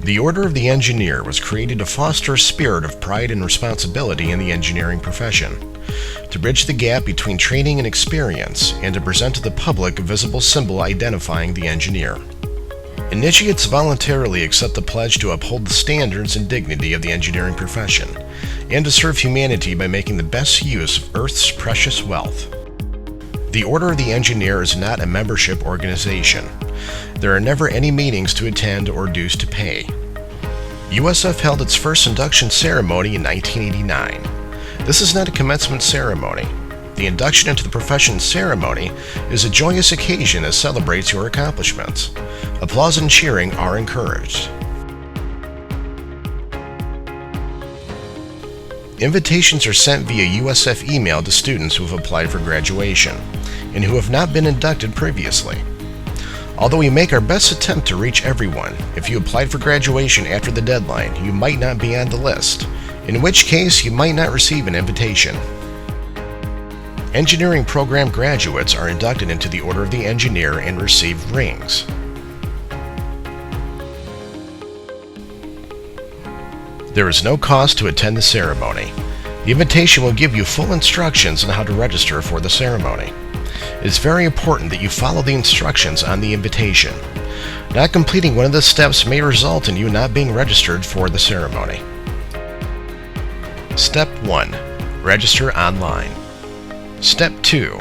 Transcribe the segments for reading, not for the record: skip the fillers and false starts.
The Order of the Engineer was created to foster a spirit of pride and responsibility in the engineering profession, to bridge the gap between training and experience, and to present to the public a visible symbol identifying the engineer. Initiates voluntarily accept the pledge to uphold the standards and dignity of the engineering profession, and to serve humanity by making the best use of Earth's precious wealth. The Order of the Engineer is not a membership organization. There are never any meetings to attend or dues to pay. USF held its first induction ceremony in 1989. This is not a commencement ceremony. The induction into the profession ceremony is a joyous occasion that celebrates your accomplishments. Applause and cheering are encouraged. Invitations are sent via USF email to students who have applied for graduation and who have not been inducted previously. Although we make our best attempt to reach everyone, if you applied for graduation after the deadline, you might not be on the list, in which case you might not receive an invitation. Engineering program graduates are inducted into the Order of the Engineer and receive rings. There is no cost to attend the ceremony. The invitation will give you full instructions on how to register for the ceremony. It is very important that you follow the instructions on the invitation. Not completing one of the steps may result in you not being registered for the ceremony. Step 1. Register online. Step 2.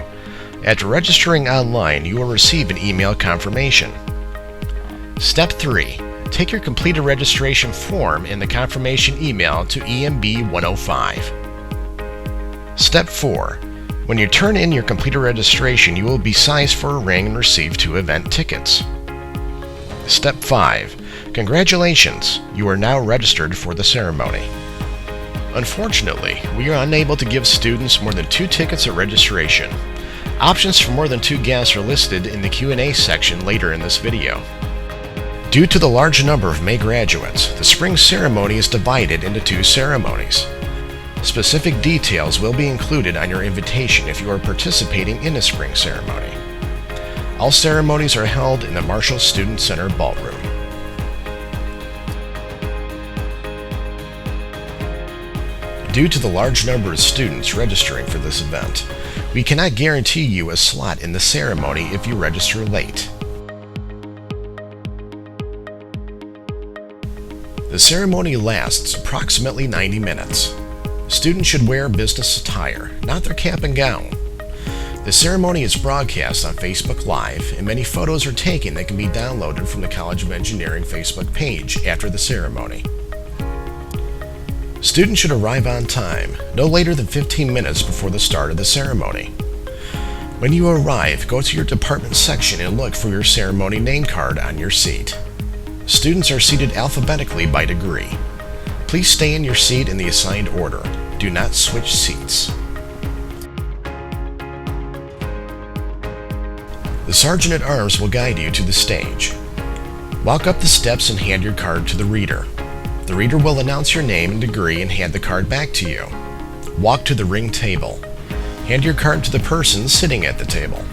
After registering online, you will receive an email confirmation. Step 3. Take your completed registration form in the confirmation email to EMB 105. Step 4. When you turn in your completed registration, you will be sized for a ring and receive 2 event tickets. Step 5. Congratulations, you are now registered for the ceremony. Unfortunately, we are unable to give students more than 2 tickets at registration. Options for more than 2 guests are listed in the Q&A section later in this video. Due to the large number of May graduates, the spring ceremony is divided into 2 ceremonies. Specific details will be included on your invitation if you are participating in the spring ceremony. All ceremonies are held in the Marshall Student Center ballroom. Due to the large number of students registering for this event, we cannot guarantee you a slot in the ceremony if you register late. The ceremony lasts approximately 90 minutes. Students should wear business attire, not their cap and gown. The ceremony is broadcast on Facebook Live, and many photos are taken that can be downloaded from the College of Engineering Facebook page after the ceremony. Students should arrive on time, no later than 15 minutes before the start of the ceremony. When you arrive, go to your department section and look for your ceremony name card on your seat. Students are seated alphabetically by degree. Please stay in your seat in the assigned order. Do not switch seats. The Sergeant at Arms will guide you to the stage. Walk up the steps and hand your card to the reader. The reader will announce your name and degree and hand the card back to you. Walk to the ring table. Hand your card to the person sitting at the table.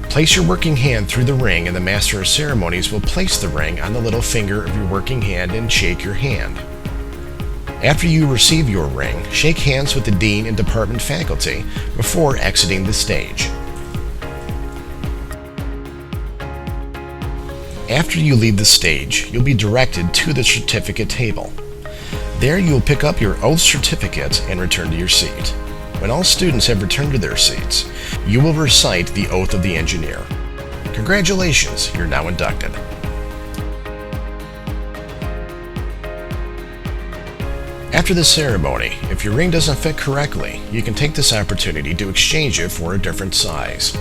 Place your working hand through the ring and the Master of Ceremonies will place the ring on the little finger of your working hand and shake your hand. After you receive your ring, shake hands with the Dean and Department faculty before exiting the stage. After you leave the stage, you'll be directed to the certificate table. There you will pick up your oath certificate and return to your seat. When all students have returned to their seats, you will recite the Oath of the Engineer. Congratulations, you're now inducted. After the ceremony, if your ring doesn't fit correctly, you can take this opportunity to exchange it for a different size.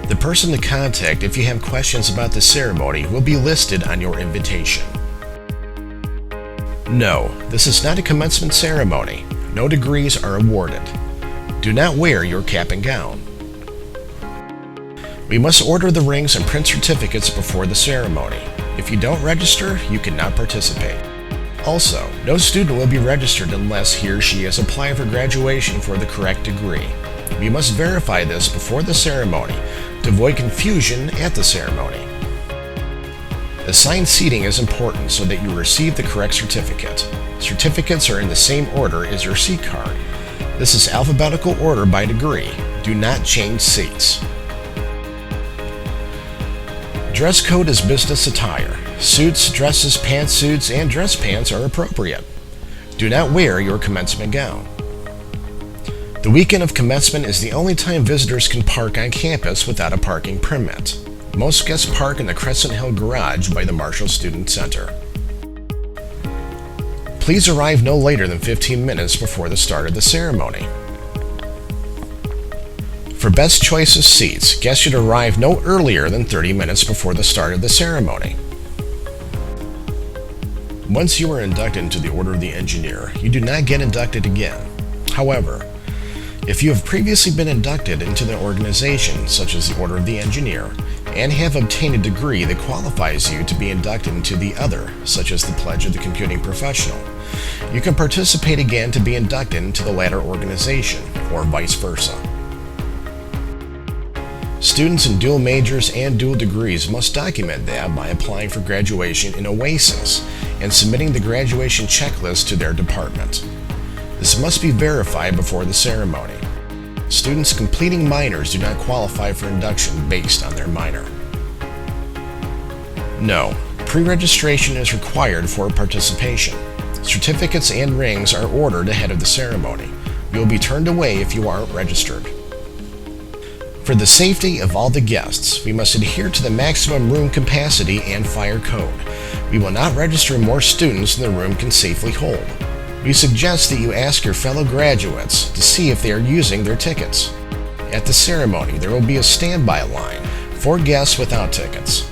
The person to contact if you have questions about the ceremony will be listed on your invitation. No, this is not a commencement ceremony. No degrees are awarded. Do not wear your cap and gown. We must order the rings and print certificates before the ceremony. If you don't register, you cannot participate. Also, no student will be registered unless he or she has applied for graduation for the correct degree. We must verify this before the ceremony To avoid confusion at the ceremony. Assigned seating is important so that you receive the correct certificate. Certificates are in the same order as your seat card. This is alphabetical order by degree. Do not change seats. Dress code is business attire. Suits, dresses, pantsuits, and dress pants are appropriate. Do not wear your commencement gown. The weekend of commencement is the only time visitors can park on campus without a parking permit. Most guests park in the Crescent Hill garage by the Marshall Student Center. Please arrive no later than 15 minutes before the start of the ceremony. For best choice of seats, guests should arrive no earlier than 30 minutes before the start of the ceremony. Once you are inducted into the Order of the Engineer, you do not get inducted again. However, if you have previously been inducted into the organization, such as the Order of the Engineer, and have obtained a degree that qualifies you to be inducted into the other, such as the Pledge of the Computing Professional, you can participate again to be inducted into the latter organization, or vice versa. Students in dual majors and dual degrees must document that by applying for graduation in OASIS and submitting the graduation checklist to their department. This must be verified before the ceremony. Students completing minors do not qualify for induction based on their minor. No, pre-registration is required for participation. Certificates and rings are ordered ahead of the ceremony. You will be turned away if you aren't registered. For the safety of all the guests, we must adhere to the maximum room capacity and fire code. We will not register more students than the room can safely hold. We suggest that you ask your fellow graduates to see if they are using their tickets. At the ceremony, there will be a standby line for guests without tickets.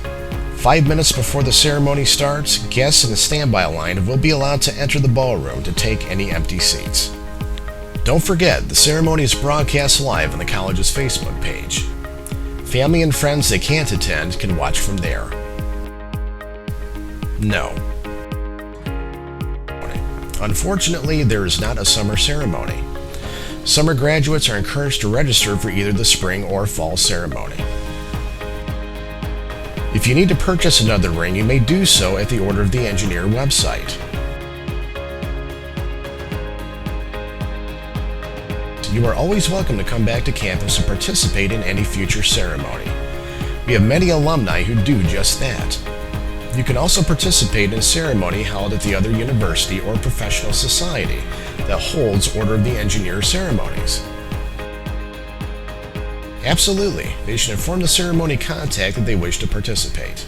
5 minutes before the ceremony starts, guests in the standby line will be allowed to enter the ballroom to take any empty seats. Don't forget, the ceremony is broadcast live on the college's Facebook page. Family and friends that can't attend can watch from there. No. Unfortunately, there is not a summer ceremony. Summer graduates are encouraged to register for either the spring or fall ceremony. If you need to purchase another ring, you may do so at the Order of the Engineer website. You are always welcome to come back to campus and participate in any future ceremony. We have many alumni who do just that. You can also participate in a ceremony held at the other university or professional society that holds Order of the Engineer ceremonies. Absolutely, they should inform the ceremony contact that they wish to participate.